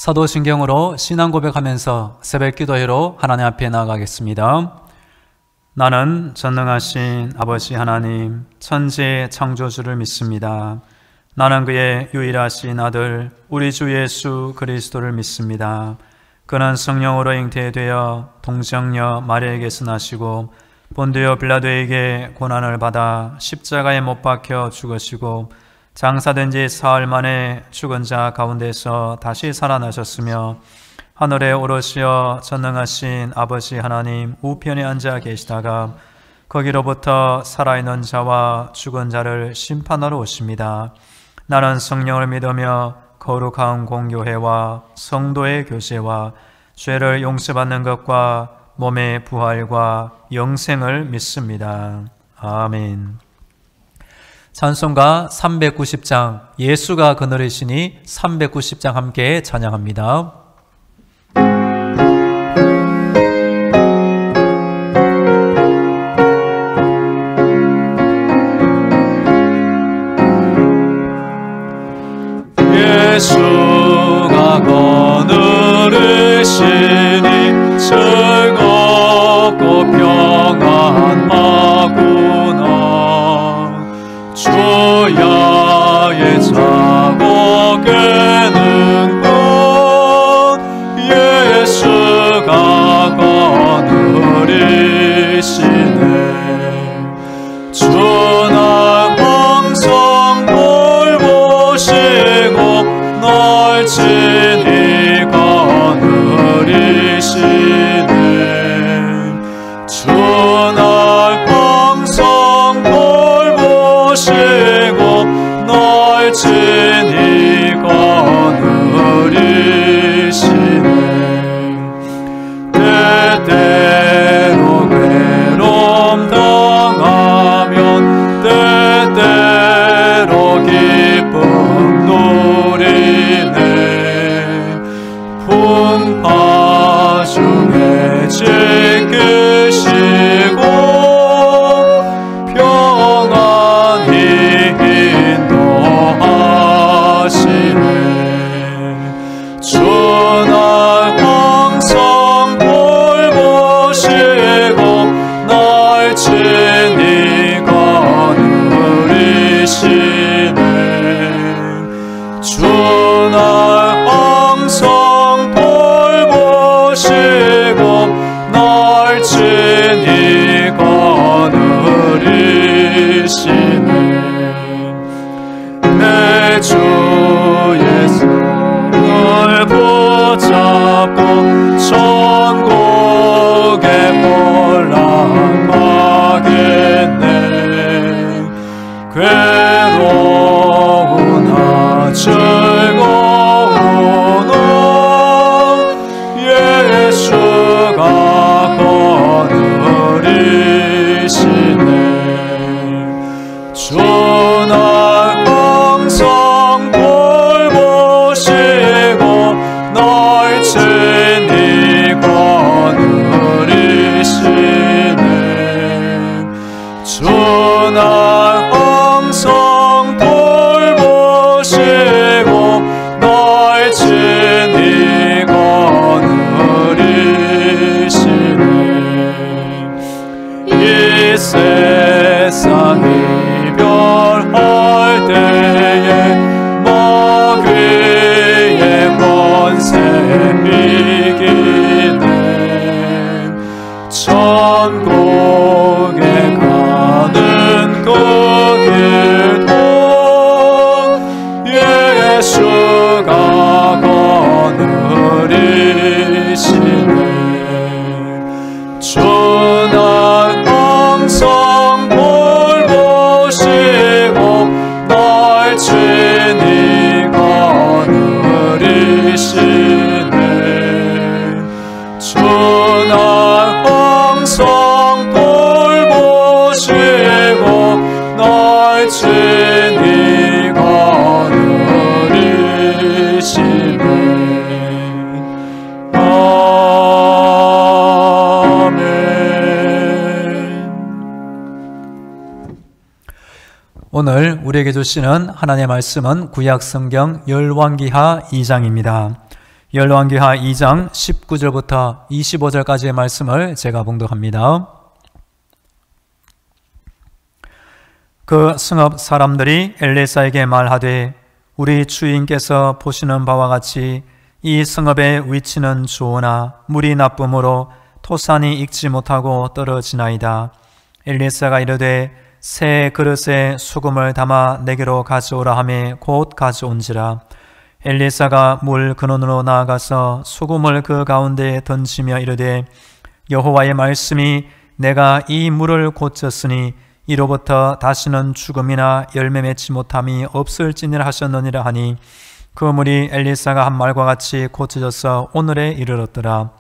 사도신경으로 신앙 고백하면서 새벽 기도회로 하나님 앞에 나아가겠습니다. 나는 전능하신 아버지 하나님, 천지의 창조주를 믿습니다. 나는 그의 유일하신 아들 우리 주 예수 그리스도를 믿습니다. 그는 성령으로 잉태되어 동정녀 마리아에게서 나시고 본디오 빌라도에게 고난을 받아 십자가에 못 박혀 죽으시고 장사된 지 사흘 만에 죽은 자 가운데서 다시 살아나셨으며 하늘에 오르시어 전능하신 아버지 하나님 우편에 앉아 계시다가 거기로부터 살아있는 자와 죽은 자를 심판하러 오십니다. 나는 성령을 믿으며 거룩한 공교회와 성도의 교제와 죄를 용서받는 것과 몸의 부활과 영생을 믿습니다. 아멘. 찬송가 390장 예수가 그늘이시니 390장 함께 찬양합니다. 예수가 거느리시니 즐겁고 평안하구나. 주야의 자고에는 곧 예수가 거느리시네. 주는 항상 돌보시고 널 친히 거느리시네. 주는 항상 돌보시고 널 친히 거느리시네. 때때로 괴로움 당하면 때때로 기쁨 누리네. 풍파 중에 지키시고 평안히 인도하시네. 주는 항상 돌보시고 날 친히 거느리시네. 주는 항상 돌보시고 날 친히 거느리시네. 내 주 예수를 붙잡고 천국에 올라가겠네. 괴로우나 즐거우나 예수가 거느리시네. 주는 항상 돌보시고 널 친히 거느리시네. 주는 항상 돌보시고 널 친히 거느리시네. 이 세상 이별할 때에 마귀의 권세 이기네. 천국에 가는 그 길도 예수가 거느리시네. 주는 항상 돌보시고 날 친히 거느리시네. 주는 항상 돌보시고 날 친히 거느리시네. 오늘 우리에게 주시는 하나님의 말씀은 구약 성경 열왕기하 2장입니다. 열왕기하 2장 19절부터 25절까지의 말씀을 제가 봉독합니다. 그 성읍 사람들이 엘리사에게 말하되 우리 주인께서 보시는 바와 같이 이 성읍의 위치는 좋으나 물이 나쁨으로 토산이 익지 못하고 떨어지나이다. 엘리사가 이르되 새 그릇에 수금을 담아 내게로 가져오라 하매 곧 가져온지라. 엘리사가 물 근원으로 나아가서 수금을 그 가운데에 던지며 이르되 여호와의 말씀이 내가 이 물을 고쳤으니 이로부터 다시는 죽음이나 열매 맺지 못함이 없을지니라 하셨느니라 하니 그 물이 엘리사가 한 말과 같이 고쳐져서 오늘에 이르렀더라.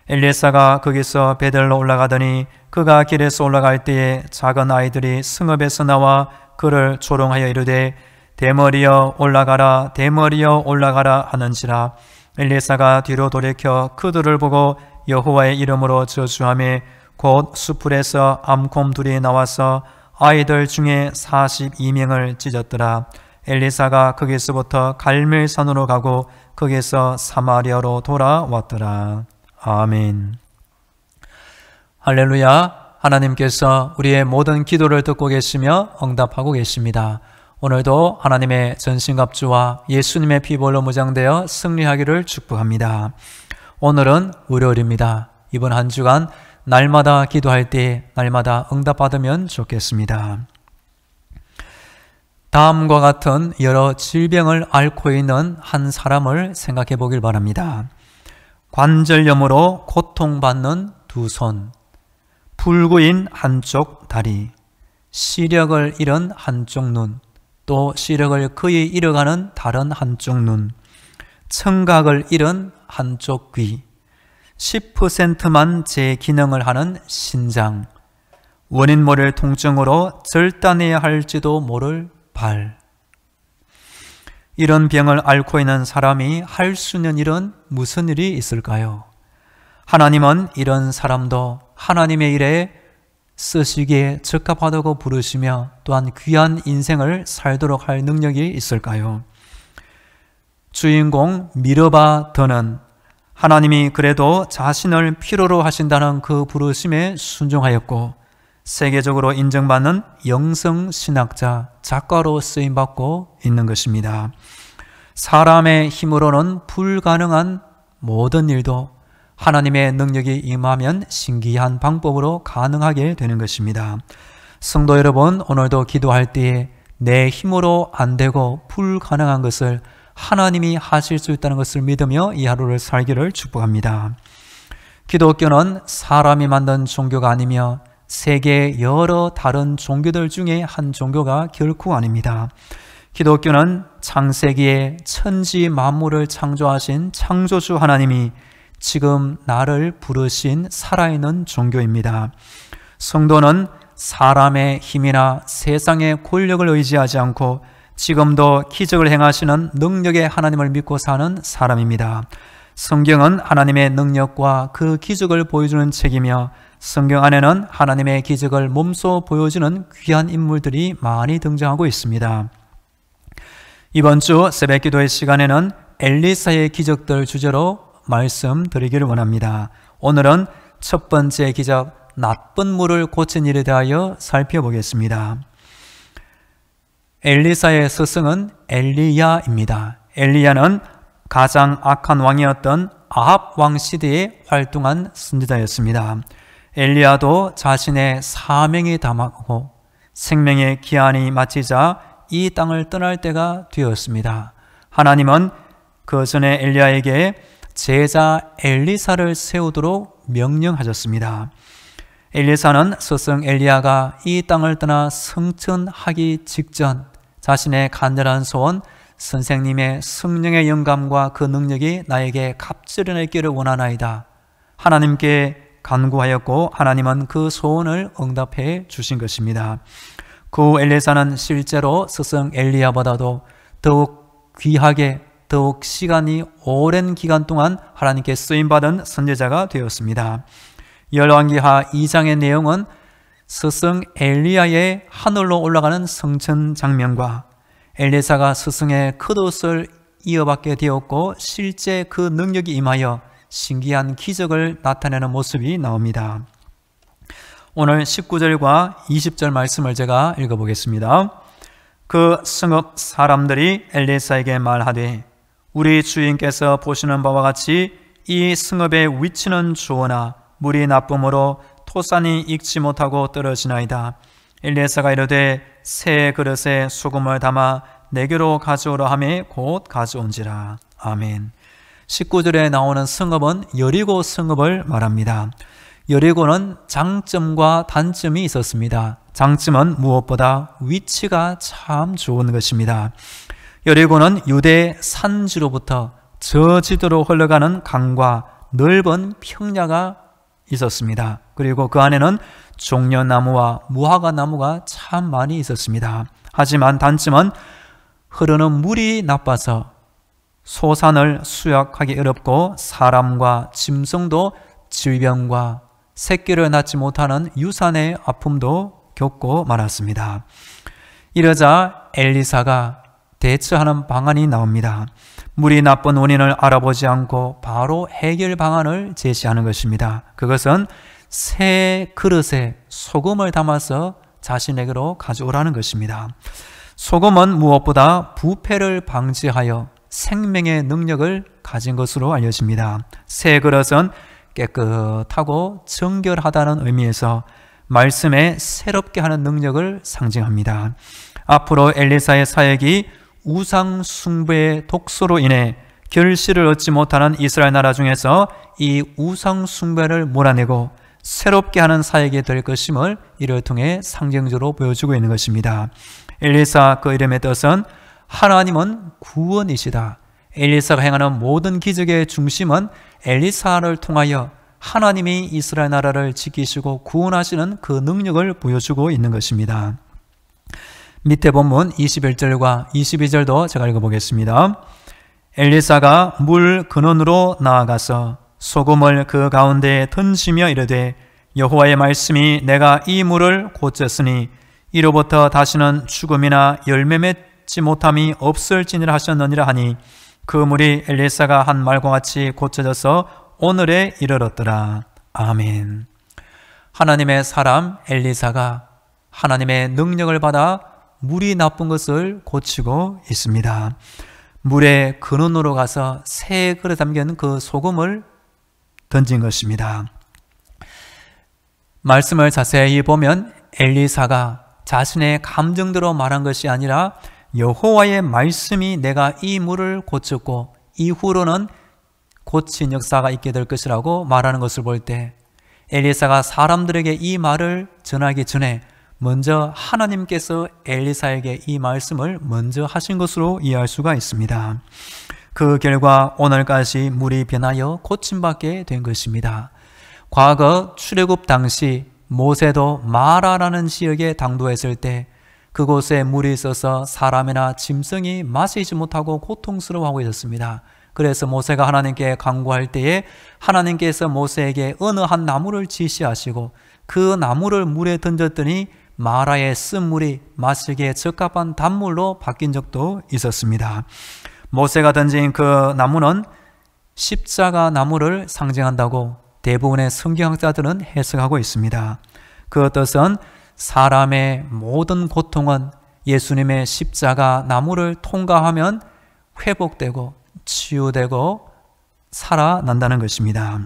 엘리사가 거기서 베델로 올라가더니 그가 길에서 올라갈 때에 작은 아이들이 성읍에서 나와 그를 조롱하여 이르되 대머리여 올라가라 대머리여 올라가라 하는지라. 엘리사가 뒤로 돌이켜 그들을 보고 여호와의 이름으로 저주하며 곧 수풀에서 암곰 둘이 나와서 아이들 중에 42명을 찢었더라. 엘리사가 거기서부터 갈멜산으로 가고 거기서 사마리아로 돌아왔더라. 아멘. 할렐루야. 하나님께서 우리의 모든 기도를 듣고 계시며 응답하고 계십니다. 오늘도 하나님의 전신갑주와 예수님의 피볼로 무장되어 승리하기를 축복합니다. 오늘은 월요일입니다. 이번 한 주간 날마다 기도할 때 날마다 응답받으면 좋겠습니다. 다음과 같은 여러 질병을 앓고 있는 한 사람을 생각해 보길 바랍니다. 관절염으로 고통받는 두 손, 불구인 한쪽 다리, 시력을 잃은 한쪽 눈, 또 시력을 거의 잃어가는 다른 한쪽 눈, 청각을 잃은 한쪽 귀, 10%만 제 기능을 하는 신장, 원인 모를 통증으로 절단해야 할지도 모를 발. 이런 병을 앓고 있는 사람이 할 수 있는 일은 무슨 일이 있을까요? 하나님은 이런 사람도 하나님의 일에 쓰시기에 적합하다고 부르시며 또한 귀한 인생을 살도록 할 능력이 있을까요? 주인공 미르바 더는 하나님이 그래도 자신을 필요로 하신다는 그 부르심에 순종하였고 세계적으로 인정받는 영성신학자, 작가로 쓰임받고 있는 것입니다. 사람의 힘으로는 불가능한 모든 일도 하나님의 능력이 임하면 신기한 방법으로 가능하게 되는 것입니다. 성도 여러분, 오늘도 기도할 때에 내 힘으로 안 되고 불가능한 것을 하나님이 하실 수 있다는 것을 믿으며 이 하루를 살기를 축복합니다. 기독교는 사람이 만든 종교가 아니며 세계 여러 다른 종교들 중에 한 종교가 결코 아닙니다. 기독교는 창세기에 천지 만물을 창조하신 창조주 하나님이 지금 나를 부르신 살아있는 종교입니다. 성도는 사람의 힘이나 세상의 권력을 의지하지 않고 지금도 기적을 행하시는 능력의 하나님을 믿고 사는 사람입니다. 성경은 하나님의 능력과 그 기적을 보여주는 책이며 성경 안에는 하나님의 기적을 몸소 보여주는 귀한 인물들이 많이 등장하고 있습니다. 이번 주 새벽기도의 시간에는 엘리사의 기적들 주제로 말씀드리기를 원합니다. 오늘은 첫 번째 기적, 나쁜 물을 고친 일에 대하여 살펴보겠습니다. 엘리사의 스승은 엘리야입니다. 엘리야는 가장 악한 왕이었던 아합 왕 시대에 활동한 선지자였습니다. 엘리야도 자신의 사명이 다하고 생명의 기한이 마치자 이 땅을 떠날 때가 되었습니다. 하나님은 그 전에 엘리야에게 제자 엘리사를 세우도록 명령하셨습니다. 엘리사는 스승 엘리야가 이 땅을 떠나 승천하기 직전 자신의 간절한 소원, 선생님의 성령의 영감과 그 능력이 나에게 갑절이 있기를 원하나이다. 하나님께 간구하였고 하나님은 그 소원을 응답해 주신 것입니다. 그 후 엘리사는 실제로 스승 엘리야보다도 더욱 귀하게 더욱 시간이 오랜 기간 동안 하나님께 쓰임받은 선지자가 되었습니다. 열왕기하 2장의 내용은 스승 엘리야의 하늘로 올라가는 성천 장면과 엘리사가 스승의 겉옷을 이어받게 되었고 실제 그 능력이 임하여 신기한 기적을 나타내는 모습이 나옵니다. 오늘 19절과 20절 말씀을 제가 읽어보겠습니다. 그 성읍 사람들이 엘리사에게 말하되 우리 주인께서 보시는 바와 같이 이 성읍의 위치는 좋으나 물이 나쁨으로 토산이 익지 못하고 떨어지나이다. 엘리사가 이르되 새 그릇에 소금을 담아 내게로 가져오라 하매 곧 가져온지라. 아멘. 19절에 나오는 성읍은 여리고 성읍을 말합니다. 여리고는 장점과 단점이 있었습니다. 장점은 무엇보다 위치가 참 좋은 것입니다. 여리고는 유대 산지로부터 저지도로 흘러가는 강과 넓은 평야가 있었습니다. 그리고 그 안에는 종려나무와 무화과나무가 참 많이 있었습니다. 하지만 단점은 흐르는 물이 나빠서 소산을 수확하기 어렵고 사람과 짐승도 질병과 새끼를 낳지 못하는 유산의 아픔도 겪고 말았습니다. 이러자 엘리사가 대처하는 방안이 나옵니다. 물이 나쁜 원인을 알아보지 않고 바로 해결 방안을 제시하는 것입니다. 그것은 새 그릇에 소금을 담아서 자신에게로 가져오라는 것입니다. 소금은 무엇보다 부패를 방지하여 생명의 능력을 가진 것으로 알려집니다. 새 그릇은 깨끗하고 정결하다는 의미에서 말씀에 새롭게 하는 능력을 상징합니다. 앞으로 엘리사의 사역이 우상 숭배의 독소로 인해 결실을 얻지 못하는 이스라엘 나라 중에서 이 우상 숭배를 몰아내고 새롭게 하는 사역이 될 것임을 이를 통해 상징적으로 보여주고 있는 것입니다. 엘리사 그 이름의 뜻은 하나님은 구원이시다. 엘리사가 행하는 모든 기적의 중심은 엘리사를 통하여 하나님이 이스라엘 나라를 지키시고 구원하시는 그 능력을 보여주고 있는 것입니다. 밑에 본문 21절과 22절도 제가 읽어보겠습니다. 엘리사가 물 근원으로 나아가서 소금을 그 가운데에 던지며 이르되 여호와의 말씀이 내가 이 물을 고쳤으니 이로부터 다시는 죽음이나 열매 맺지 못함이 없을지니라 하셨느니라 하니 그 물이 엘리사가 한 말과 같이 고쳐져서 오늘에 이르렀더라. 아멘. 하나님의 사람 엘리사가 하나님의 능력을 받아 물이 나쁜 것을 고치고 있습니다. 물의 근원으로 가서 새 그릇에 담긴 그 소금을 던진 것입니다. 말씀을 자세히 보면 엘리사가 자신의 감정대로 말한 것이 아니라 여호와의 말씀이 내가 이 물을 고쳤고 이후로는 고친 역사가 있게 될 것이라고 말하는 것을 볼 때 엘리사가 사람들에게 이 말을 전하기 전에 먼저 하나님께서 엘리사에게 이 말씀을 먼저 하신 것으로 이해할 수가 있습니다. 그 결과 오늘까지 물이 변하여 고침받게 된 것입니다. 과거 출애굽 당시 모세도 마라라는 지역에 당도했을 때 그곳에 물이 있어서 사람이나 짐승이 마시지 못하고 고통스러워하고 있었습니다. 그래서 모세가 하나님께 간구할 때에 하나님께서 모세에게 어느 한 나무를 지시하시고 그 나무를 물에 던졌더니 마라의 쓴물이 마시기에 적합한 단물로 바뀐 적도 있었습니다. 모세가 던진 그 나무는 십자가 나무를 상징한다고 대부분의 성경학자들은 해석하고 있습니다. 그 뜻은 사람의 모든 고통은 예수님의 십자가 나무를 통과하면 회복되고 치유되고 살아난다는 것입니다.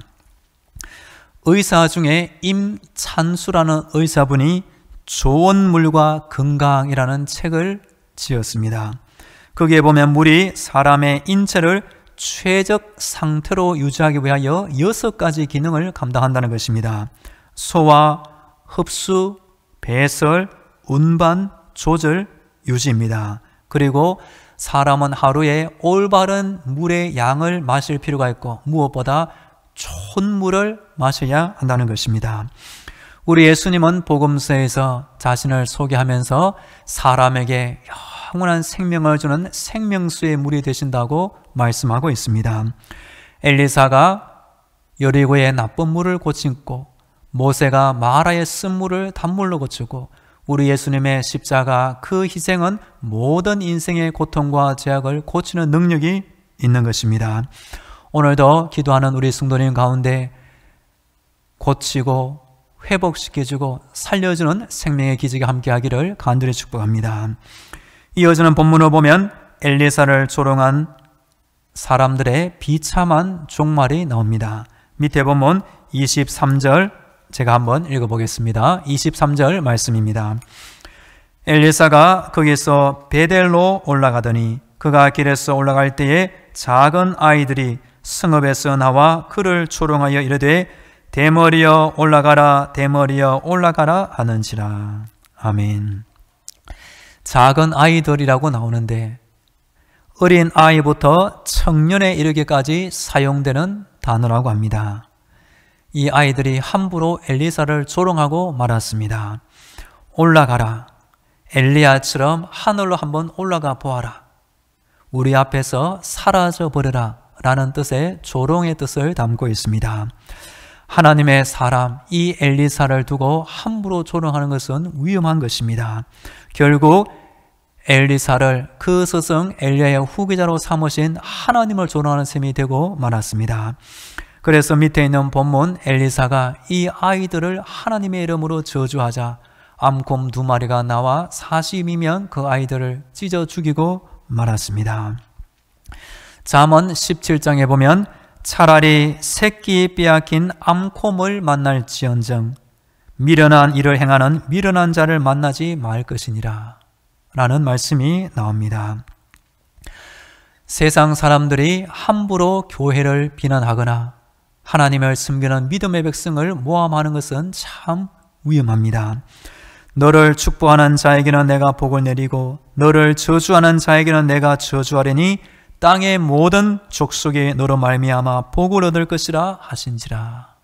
의사 중에 임찬수라는 의사분이 좋은 물과 건강이라는 책을 지었습니다. 거기에 보면 물이 사람의 인체를 최적 상태로 유지하기 위하여 6가지 기능을 감당한다는 것입니다. 소화, 흡수, 배설, 운반, 조절, 유지입니다. 그리고 사람은 하루에 올바른 물의 양을 마실 필요가 있고 무엇보다 좋은 물을 마셔야 한다는 것입니다. 우리 예수님은 복음서에서 자신을 소개하면서 사람에게 영원한 생명을 주는 생명수의 물이 되신다고 말씀하고 있습니다. 엘리사가 여리고의 나쁜 물을 고치고 모세가 마라의 쓴물을 단물로 고치고 우리 예수님의 십자가 그 희생은 모든 인생의 고통과 죄악을 고치는 능력이 있는 것입니다. 오늘도 기도하는 우리 성도님 가운데 고치고 회복시켜주고 살려주는 생명의 기적이 함께하기를 간절히 축복합니다. 이어지는 본문을 보면 엘리사를 조롱한 사람들의 비참한 종말이 나옵니다. 밑에 보면 23절 제가 한번 읽어보겠습니다. 23절 말씀입니다. 엘리사가 거기서 베델로 올라가더니 그가 길에서 올라갈 때에 작은 아이들이 성읍에서 나와 그를 조롱하여 이르되 대머리여 올라가라 대머리여 올라가라 하는지라. 아멘. 작은 아이들이라고 나오는데 어린 아이부터 청년에 이르기까지 사용되는 단어라고 합니다. 이 아이들이 함부로 엘리사를 조롱하고 말았습니다. 올라가라. 엘리야처럼 하늘로 한번 올라가 보아라. 우리 앞에서 사라져 버려라 라는 뜻의 조롱의 뜻을 담고 있습니다. 하나님의 사람 이 엘리사를 두고 함부로 조롱하는 것은 위험한 것입니다. 결국 엘리사를 그 스승 엘리야의 후계자로 삼으신 하나님을 조롱하는 셈이 되고 말았습니다. 그래서 밑에 있는 본문 엘리사가 이 아이들을 하나님의 이름으로 저주하자 암곰 2마리가 나와 40이면 그 아이들을 찢어 죽이고 말았습니다. 잠언 17장에 보면 차라리 새끼 빼앗긴 암곰을 만날지언정 미련한 일을 행하는 미련한 자를 만나지 말 것이니라 라는 말씀이 나옵니다. 세상 사람들이 함부로 교회를 비난하거나 하나님을 섬기는 믿음의 백성을 모함하는 것은 참 위험합니다. 너를 축복하는 자에게는 내가 복을 내리고 너를 저주하는 자에게는 내가 저주하리니 땅의 모든 족속이 너로 말미암아 복을 얻을 것이라 하신지라.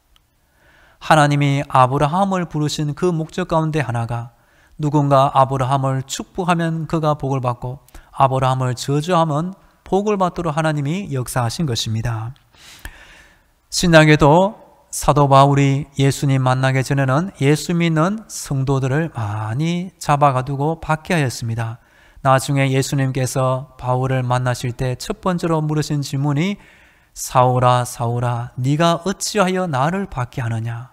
하나님이 아브라함을 부르신 그 목적 가운데 하나가 누군가 아브라함을 축복하면 그가 복을 받고 아브라함을 저주하면 복을 받도록 하나님이 역사하신 것입니다. 신약에도 사도 바울이 예수님 만나기 전에는 예수 믿는 성도들을 많이 잡아가두고 박해하였습니다. 나중에 예수님께서 바울을 만나실 때 첫 번째로 물으신 질문이 사울아 사울아 네가 어찌하여 나를 박해하느냐.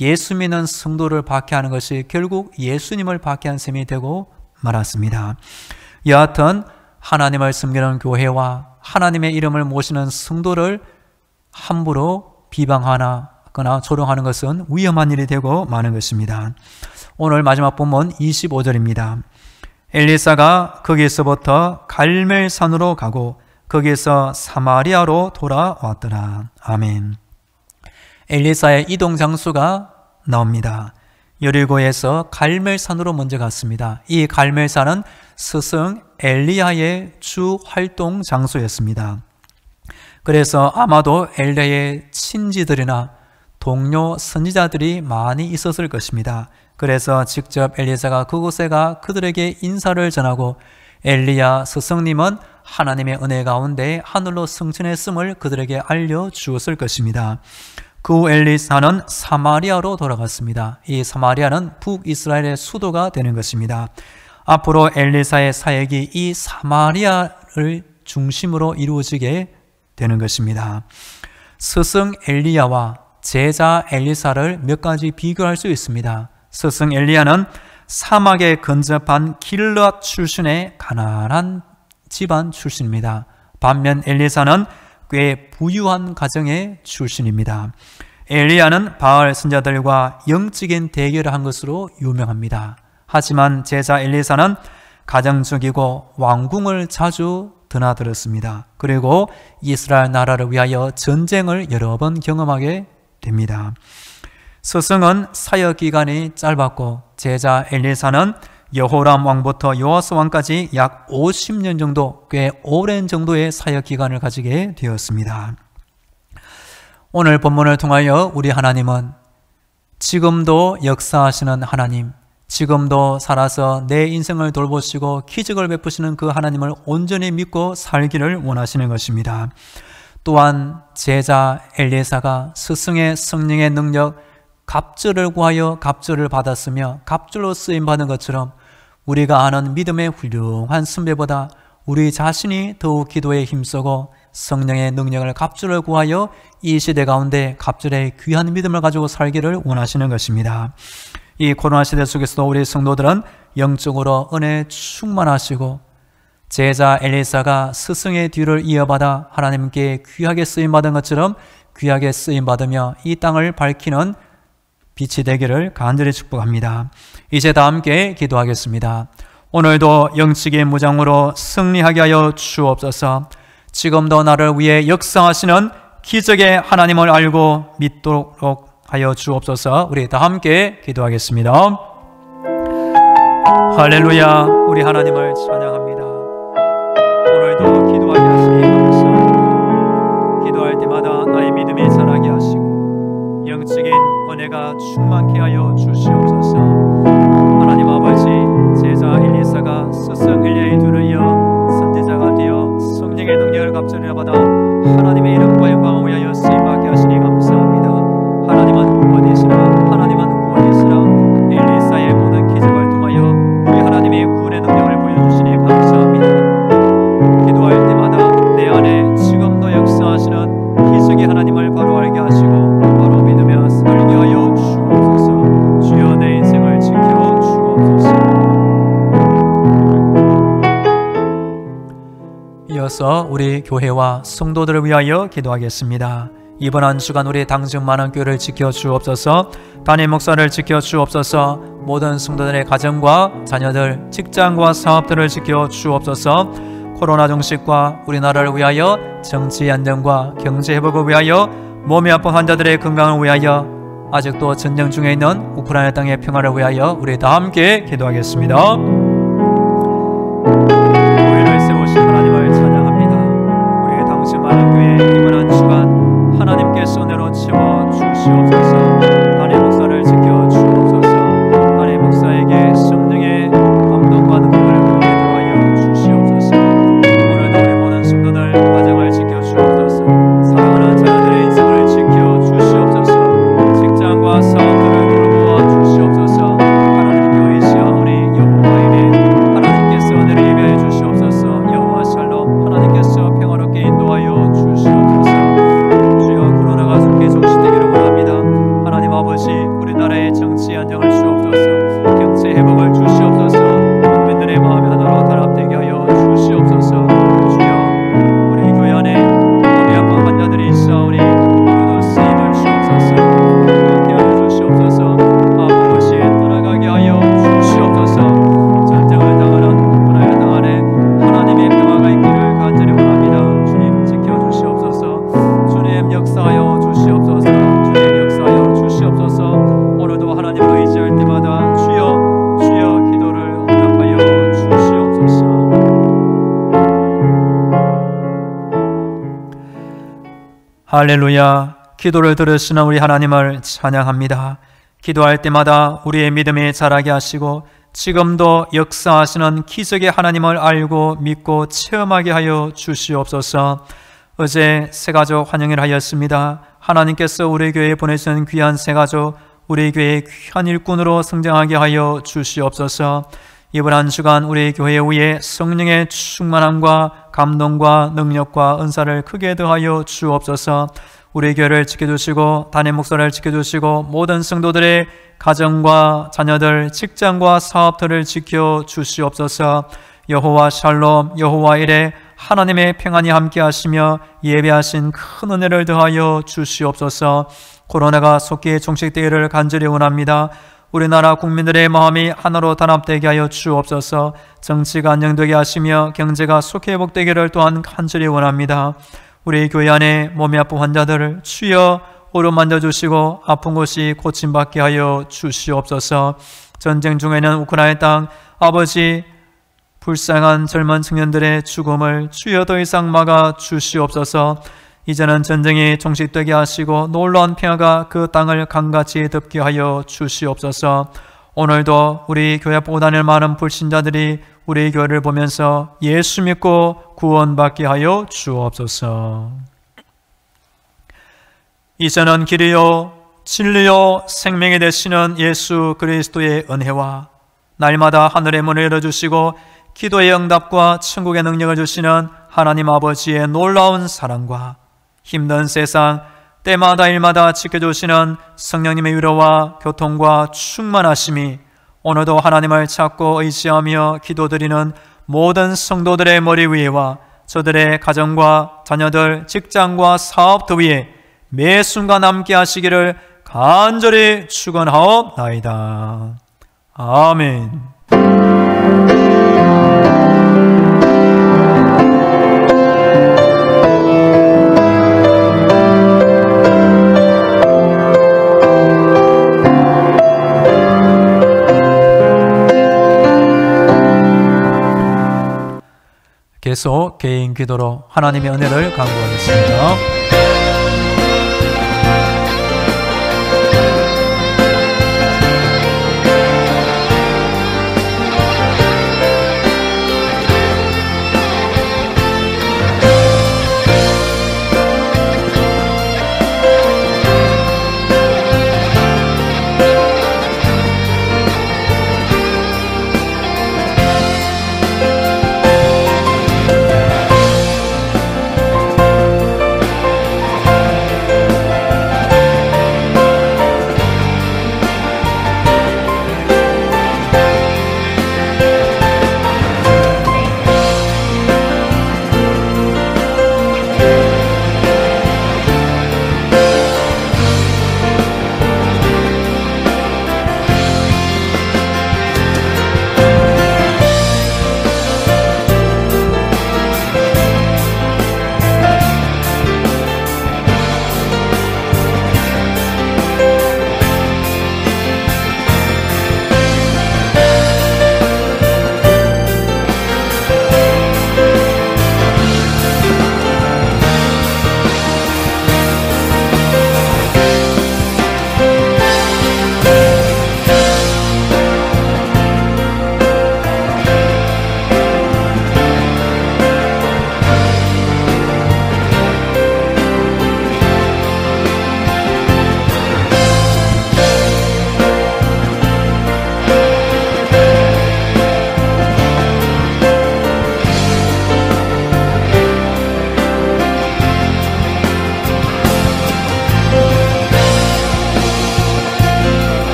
예수 믿는 성도를 박해하는 것이 결국 예수님을 박해한 셈이 되고 말았습니다. 여하튼 하나님을 섬기는 교회와 하나님의 이름을 모시는 성도를 함부로 비방하거나 조롱하는 것은 위험한 일이 되고 마는 것입니다. 오늘 마지막 본문 25절입니다. 엘리사가 거기서부터 갈멜산으로 가고 거기서 사마리아로 돌아왔더라. 아멘. 엘리사의 이동 장소가 나옵니다. 여리고에서 갈멜산으로 먼저 갔습니다. 이 갈멜산은 스승 엘리야의 주 활동 장소였습니다. 그래서 아마도 엘리야의 친지들이나 동료 선지자들이 많이 있었을 것입니다. 그래서 직접 엘리사가 그곳에 가 그들에게 인사를 전하고 엘리야 스승님은 하나님의 은혜 가운데 하늘로 승천했음을 그들에게 알려주었을 것입니다. 그 후 엘리사는 사마리아로 돌아갔습니다. 이 사마리아는 북이스라엘의 수도가 되는 것입니다. 앞으로 엘리사의 사역이 이 사마리아를 중심으로 이루어지게 되는 것입니다. 스승 엘리야와 제자 엘리사를 몇 가지 비교할 수 있습니다. 스승 엘리야는 사막에 근접한 길앗 출신의 가난한 집안 출신입니다. 반면 엘리사는 꽤 부유한 가정의 출신입니다. 엘리야는 바알 선자들과 영적인 대결을 한 것으로 유명합니다. 하지만 제자 엘리사는 가정적이고 왕궁을 자주 드나들었습니다. 그리고 이스라엘 나라를 위하여 전쟁을 여러 번 경험하게 됩니다. 스승은 사역 기간이 짧았고 제자 엘리사는 여호람 왕부터 요아스 왕까지 약 50년 정도, 꽤 오랜 정도의 사역 기간을 가지게 되었습니다. 오늘 본문을 통하여 우리 하나님은 지금도 역사하시는 하나님, 지금도 살아서 내 인생을 돌보시고 기적을 베푸시는 그 하나님을 온전히 믿고 살기를 원하시는 것입니다. 또한 제자 엘리사가 스승의 성령의 능력, 갑절을 구하여 갑절을 받았으며 갑절로 쓰임받은 것처럼 우리가 아는 믿음의 훌륭한 선배보다 우리 자신이 더욱 기도에 힘쓰고 성령의 능력을 갑절을 구하여 이 시대 가운데 갑절의 귀한 믿음을 가지고 살기를 원하시는 것입니다. 이 코로나 시대 속에서도 우리 성도들은 영적으로 은혜에 충만하시고 제자 엘리사가 스승의 뒤를 이어받아 하나님께 귀하게 쓰임받은 것처럼 귀하게 쓰임받으며 이 땅을 밝히는 빛이 되기를 간절히 축복합니다. 이제 다 함께 기도하겠습니다. 오늘도 영적인 무장으로 승리하게 하여 주옵소서. 지금도 나를 위해 역사하시는 기적의 하나님을 알고 믿도록 하여 주옵소서. 우리 다 함께 기도하겠습니다. 할렐루야. 우리 하나님을 찬양합니다. 오늘도 기도하게 하시니 감사합니다. 기도할 때마다 나의 믿음이 자라게 하시고 영적인 은혜가 충만케 하여 주시옵소서. 하나님 아버지, 제자 엘리사가 스승 엘리야의 뒤를 이어 선지자가 되어 성령의 능력을 갑절을 받아 하나님의 이름과 영광을 위하여 쓰임받게 하시니 감사합니다. 하나님은 구원이시라, 하나님은 구원이시라. 엘리사의 모든 기적을 통하여 우리 하나님의 구원의 능력을 보여주시니 감사합니다. 기도할 때마다 내 안에 지금도 역사하시는 기적의 하나님을 바로 알게 하시고 바로 믿으며 살게 하여 주옵소서. 주여 내 인생을 지켜 주옵소서. 이어서 우리 교회와 성도들을 위하여 기도하겠습니다. 이번 한 주간 우리 당정 많은 교회를 지켜 주옵소서. 담임 목사를 지켜 주옵소서. 모든 성도들의 가정과 자녀들, 직장과 사업들을 지켜 주옵소서. 코로나 종식과 우리나라를 위하여 정치 안정과 경제 회복을 위하여 몸이 아픈 환자들의 건강을 위하여 아직도 전쟁 중에 있는 우크라이나 땅의 평화를 위하여 우리 다 함께 기도하겠습니다. 교회를 세우신 하나님을 찬양합니다. 우리의 당신 많은 교회 이번 한 주간 하나님께서 은혜로 채워 주시옵소서. 담임 목사를 지켜 주옵소서. 담임 목사에게 성령의 감동과 능력을 크게 더하여 주시옵소서. 오늘도 우리 모든 성도들 가정을 지켜 주옵소서. 사랑하는 자녀들의 인생을 지켜 주시옵소서. 직장과 사업들을 돌보아 주시옵소서. 하나님 교회이시여 우리 여호와 이레 하나님께서 은혜를 예배해 주시옵소서. 여호와 샬롬 하나님께서 평화롭게 인도하여 주시옵소서. 종식되기를 원합니다. 하나님 아버지, 우리나라의 정치 안정을 주옵소서. 경제 회복을 주시옵소서. 국민들의 마음이 하나로 단합되게 하여 주시옵소서. 주여, 우리 교회 안에 몸이 아픈 환자들이 있사오니 그도 쓰임을 주옵소서. 그렇게 하여 주시옵소서. 아픈 것이 떠나가게 하여 주시옵소서. 전쟁을 당하는 우크라이나 땅 안에 하나님의 평화가 있기를 간절히 원합니다. 주님 지켜주시옵소서. 주님 역사하여 주시옵소서. 주님 역사하여 주시옵소서. 오늘도 하나님을 의지할 때마다 주여 주여 기도를 응답하여 주시옵소서. 할렐루야. 기도를 들으시는 우리 하나님을 찬양합니다. 기도할 때마다 우리의 믿음이 자라게 하시고 지금도 역사하시는 기적의 하나님을 알고 믿고 체험하게 하여 주시옵소서. 어제 새가족 환영을 하였습니다. 하나님께서 우리 교회에 보내주신 귀한 새가족, 우리 교회의 귀한 일꾼으로 성장하게 하여 주시옵소서. 이번 한 주간 우리 교회 위에 성령의 충만함과 감동과 능력과 은사를 크게 더하여 주옵소서. 우리 교회를 지켜주시고 담임 목사를 지켜주시고 모든 성도들의 가정과 자녀들, 직장과 사업들을 지켜주시옵소서. 여호와 샬롬, 여호와 이레 하나님의 평안이 함께 하시며 예배하신 큰 은혜를 더하여 주시옵소서. 코로나가 속히 종식되기를 간절히 원합니다. 우리나라 국민들의 마음이 하나로 단합되게 하여 주옵소서. 정치가 안정되게 하시며 경제가 속히 회복되기를 또한 간절히 원합니다. 우리 교회 안에 몸이 아픈 환자들을 주여 오른만져 주시고 아픈 곳이 고침받게 하여 주시옵소서. 전쟁 중에는 우크라이나 땅 아버지 불쌍한 젊은 청년들의 죽음을 주여 더 이상 막아 주시옵소서. 이제는 전쟁이 종식되게 하시고 놀라운 평화가 그 땅을 강같이 덮게 하여 주시옵소서. 오늘도 우리 교회 보고 다닐 많은 불신자들이 우리 교회를 보면서 예수 믿고 구원받게 하여 주옵소서. 이제는 길이요 진리요 생명이 되시는 예수 그리스도의 은혜와 날마다 하늘의 문을 열어주시고 기도의 응답과 천국의 능력을 주시는 하나님 아버지의 놀라운 사랑과 힘든 세상 때마다 일마다 지켜주시는 성령님의 위로와 교통과 충만하심이 오늘도 하나님을 찾고 의지하며 기도드리는 모든 성도들의 머리 위에와 저들의 가정과 자녀들, 직장과 사업터 위에 매 순간 함께 하시기를 간절히 축원하옵나이다. 아멘. 계속 개인 기도로 하나님의 은혜를 간구하겠습니다.